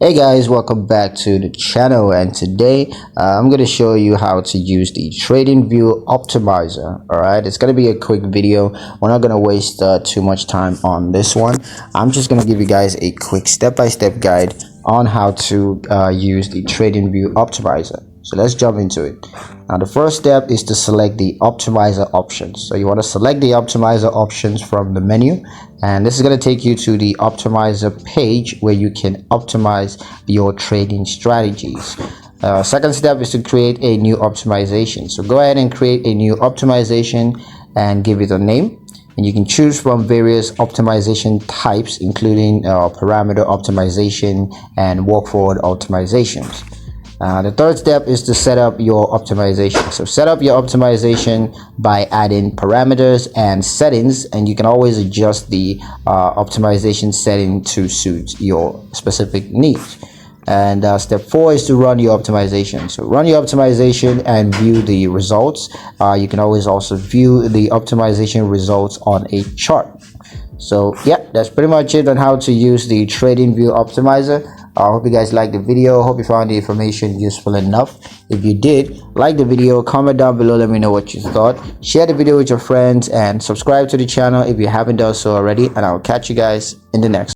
Hey guys, welcome back to the channel, and today I'm going to show you how to use the Tradingview optimizer. Alright, it's going to be a quick video. We're not going to waste too much time on this one. I'm just going to give you guys a quick step-by-step guide on how to use the Tradingview optimizer. So let's jump into it. Now the first step is to select the optimizer options. So you want to select the optimizer options from the menu, and this is going to take you to the optimizer page where you can optimize your trading strategies. Second step is to create a new optimization. So go ahead and create a new optimization and give it a name. And you can choose from various optimization types, including parameter optimization and walk forward optimizations. The third step is to set up your optimization. So set up your optimization by adding parameters and settings, and you can always adjust the optimization setting to suit your specific needs. And step 4 is to run your optimization. So run your optimization and view the results. You can always also view the optimization results on a chart. So yeah, that's pretty much it on how to use the Tradingview optimizer. I hope you guys liked the video. Hope you found the information useful enough. If you did, like the video, comment down below, let me know what you thought. Share the video with your friends and subscribe to the channel if you haven't done so already, and I'll catch you guys in the next